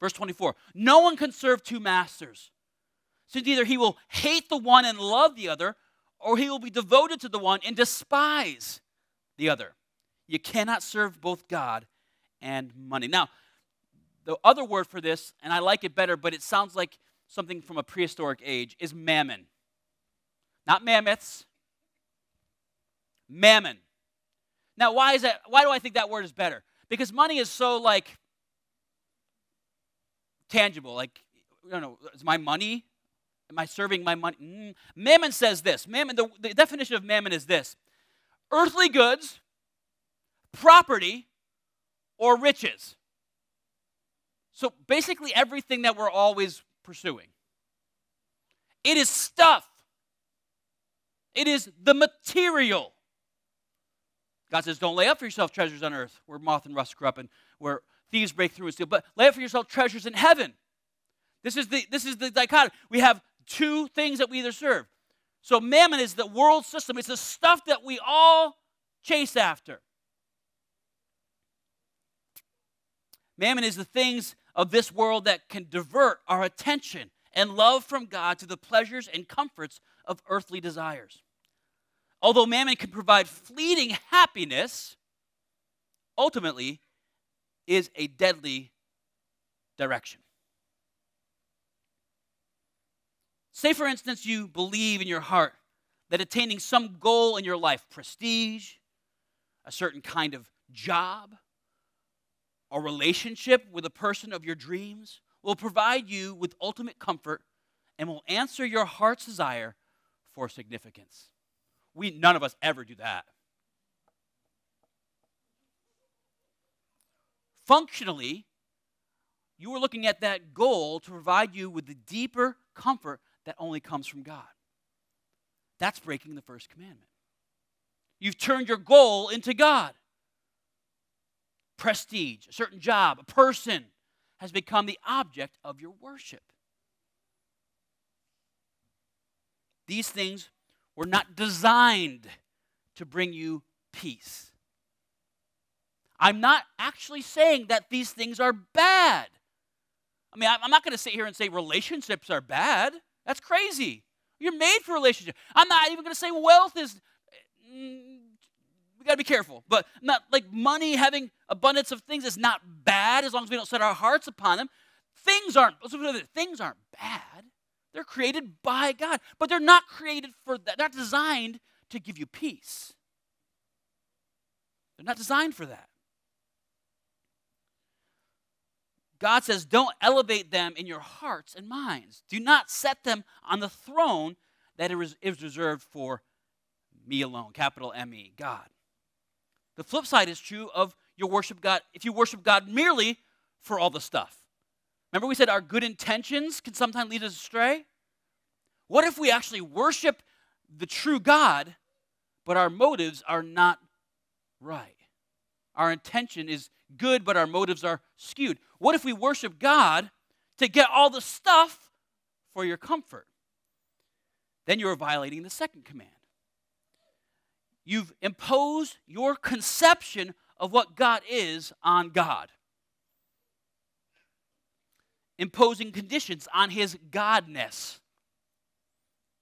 Verse 24, no one can serve two masters, since either he will hate the one and love the other, or he will be devoted to the one and despise the other. You cannot serve both God and money. Now, the other word for this, and I like it better, but it sounds like something from a prehistoric age, is mammon. Not mammoths. Mammon. Now, why is that? Why do I think that word is better? Because money is so, like, tangible. Like, I don't know, is my money? Am I serving my money? Mammon says this. Mammon, the definition of mammon is this: earthly goods, property, or riches. So basically everything that we're always pursuing. It is stuff. It is the material. God says, don't lay up for yourself treasures on earth where moth and rust corrupt and where thieves break through and steal, but lay up for yourself treasures in heaven. This is the dichotomy. We have two things that we either serve. So mammon is the world system. It's the stuff that we all chase after. Mammon is the things of this world that can divert our attention and love from God to the pleasures and comforts of earthly desires. Although mammon can provide fleeting happiness, ultimately is a deadly direction. Say, for instance, you believe in your heart that attaining some goal in your life, prestige, a certain kind of job, a relationship with a person of your dreams, will provide you with ultimate comfort and will answer your heart's desire for significance. None of us ever do that. Functionally, you are looking at that goal to provide you with the deeper comfort that only comes from God. That's breaking the first commandment. You've turned your goal into God. Prestige, a certain job, a person has become the object of your worship. These things were not designed to bring you peace. I'm not actually saying that these things are bad. I mean, I'm not going to sit here and say relationships are bad. That's crazy. You're made for relationships. I'm not even going to say wealth is... We got to be careful. But not like money, having abundance of things is not bad as long as we don't set our hearts upon them. Things aren't bad. They're created by God. But they're not created for that. They're not designed to give you peace. They're not designed for that. God says, don't elevate them in your hearts and minds. Do not set them on the throne that is reserved for me alone, capital M-E, God. The flip side is true of your worship God. If you worship God merely for all the stuff. Remember we said our good intentions can sometimes lead us astray? What if we actually worship the true God, but our motives are not right? Our intention is good, but our motives are skewed. What if we worship God to get all the stuff for your comfort? Then you are violating the second command. You've imposed your conception of what God is on God. Imposing conditions on his godness.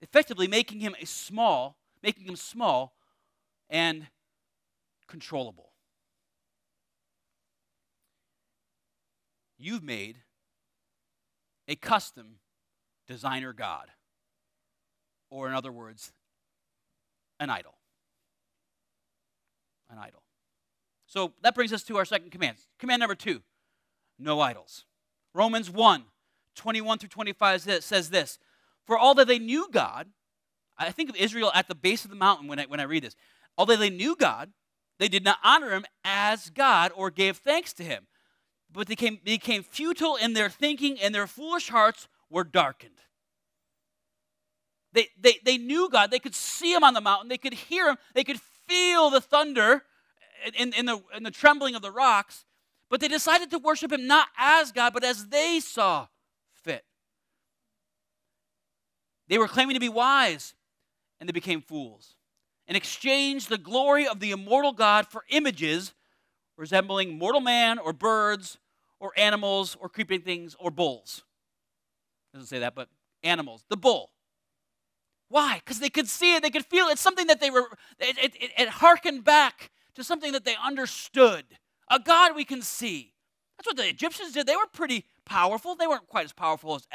Effectively making him small and controllable. You've made a custom designer God. Or in other words, an idol. An idol. So that brings us to our second command. Command number 2, no idols. Romans 1, 21 through 25 says this. For although they knew God, I think of Israel at the base of the mountain when I read this. Although they knew God, they did not honor him as God or gave thanks to him. But they became futile in their thinking, and their foolish hearts were darkened. They knew God. They could see him on the mountain. They could hear him. They could feel the thunder in the trembling of the rocks. But they decided to worship him not as God, but as they saw fit. They were claiming to be wise, and they became fools, and exchanged the glory of the immortal God for images resembling mortal man or birds or animals or creeping things or bulls. It doesn't say that, but animals. The bull. Why? Because they could see it, they could feel it. It's something that it harkened back to something that they understood. A God we can see. That's what the Egyptians did. They were pretty powerful. They weren't quite as powerful as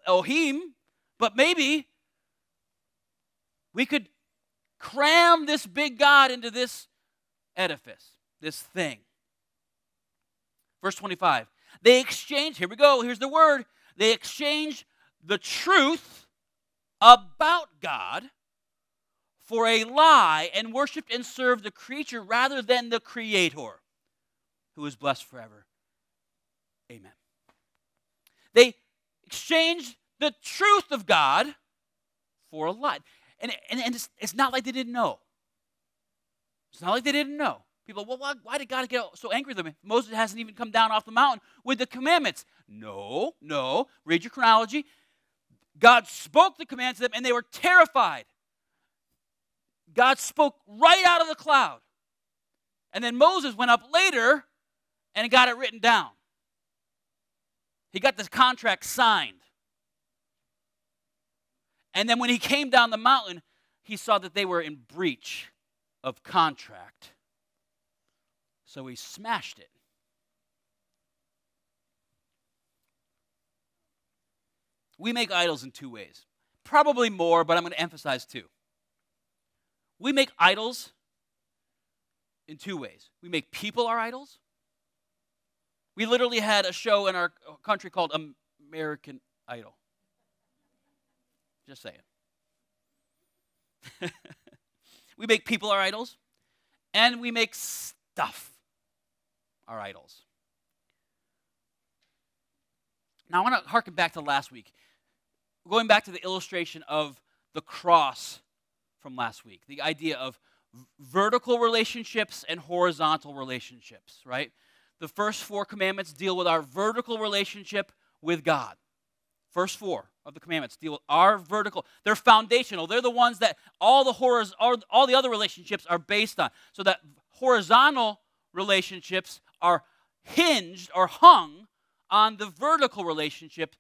Elohim, but maybe we could cram this big God into this edifice, this thing. Verse 25. They exchanged, here we go, here's the word. They exchanged the truth about God for a lie and worshiped and served the creature rather than the Creator, who is blessed forever. Amen. They exchanged the truth of God for a lie. And it's not like they didn't know. It's not like they didn't know. People, well, why did God get so angry with them? Moses hasn't even come down off the mountain with the commandments. No. Read your chronology. God spoke the commands to them, and they were terrified. God spoke right out of the cloud. And then Moses went up later and got it written down. He got this contract signed. And then when he came down the mountain, he saw that they were in breach of contract. So he smashed it. We make idols in two ways. Probably more, but I'm going to emphasize two. We make idols in two ways. We make people our idols. We literally had a show in our country called American Idol. Just saying. We make people our idols, and we make stuff our idols. Now, I want to harken back to last week. Going back to the illustration of the cross from last week. The idea of vertical relationships and horizontal relationships, right? The first 4 commandments deal with our vertical relationship with God. First 4 of the commandments deal with our vertical. They're foundational. They're the ones that all the other relationships are based on. So that horizontal relationships are hinged or hung on the vertical relationship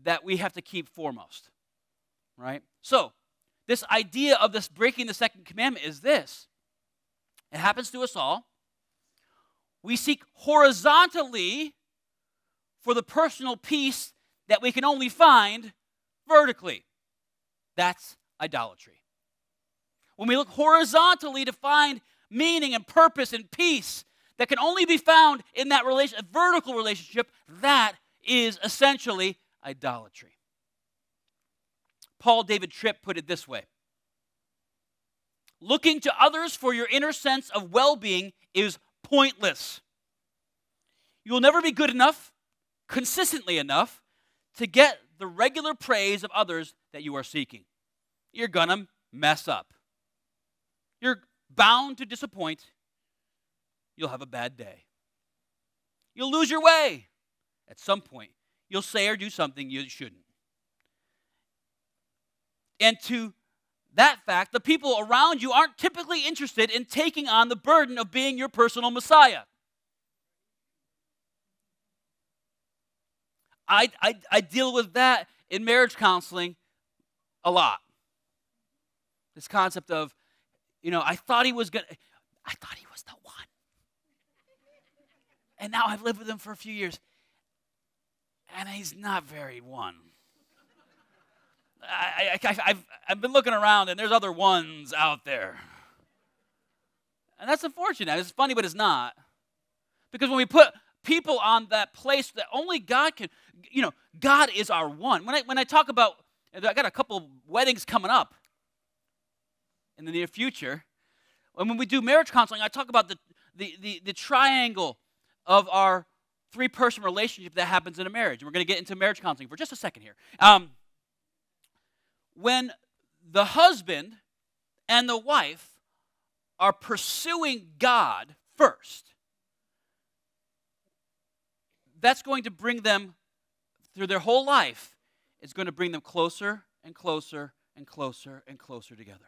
that we have to keep foremost, right? So this idea of this breaking the second commandment is this. It happens to us all. We seek horizontally for the personal peace that we can only find vertically. That's idolatry. When we look horizontally to find meaning and purpose and peace that can only be found in that vertical relationship, that is essentially idolatry. Paul David Tripp put it this way. Looking to others for your inner sense of well-being is pointless. You will never be good enough, consistently enough, to get the regular praise of others that you are seeking. You're going to mess up. You're bound to disappoint. You'll have a bad day. You'll lose your way. At some point, you'll say or do something you shouldn't. And to that fact, the people around you aren't typically interested in taking on the burden of being your personal Messiah. I deal with that in marriage counseling a lot. This concept of, I thought he was the one. And now I've lived with him for a few years. And he's not very one. I've been looking around, and there's other ones out there. And that's unfortunate. It's funny, but it's not. Because when we put people on that place that only God can, God is our one. When I talk about, I got a couple weddings coming up in the near future. And when we do marriage counseling, I talk about the triangle of our 3-person relationship that happens in a marriage. And we're going to get into marriage counseling for just a second here. When the husband and the wife are pursuing God first, that's going to bring them, through their whole life, it's going to bring them closer and closer and closer and closer together.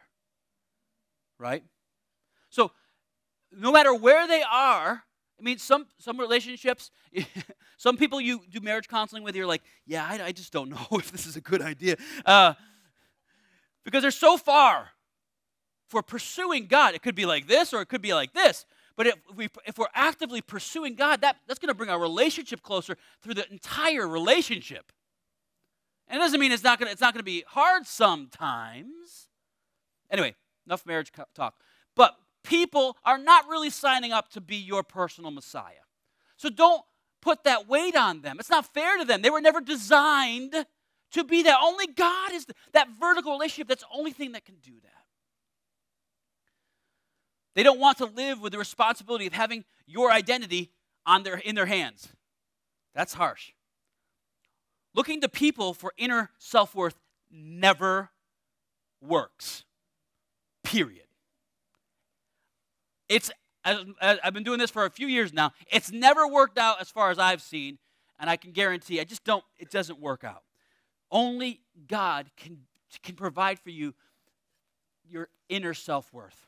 Right? So, no matter where they are, I mean, some relationships, some people you do marriage counseling with, you're like, yeah, I just don't know if this is a good idea. Because they're so far for pursuing God. It could be like this or it could be like this. But if we're actively pursuing God, that's going to bring our relationship closer through the entire relationship. And it doesn't mean it's not going to be hard sometimes. Anyway, enough marriage talk. But people are not really signing up to be your personal Messiah. So don't put that weight on them. It's not fair to them. They were never designed to be that. Only God is that vertical relationship. That's the only thing that can do that. They don't want to live with the responsibility of having your identity in their hands. That's harsh. Looking to people for inner self-worth never works. Period. I've been doing this for a few years now. It's never worked out as far as I've seen, and I can guarantee it doesn't work out. Only God can provide for you your inner self-worth.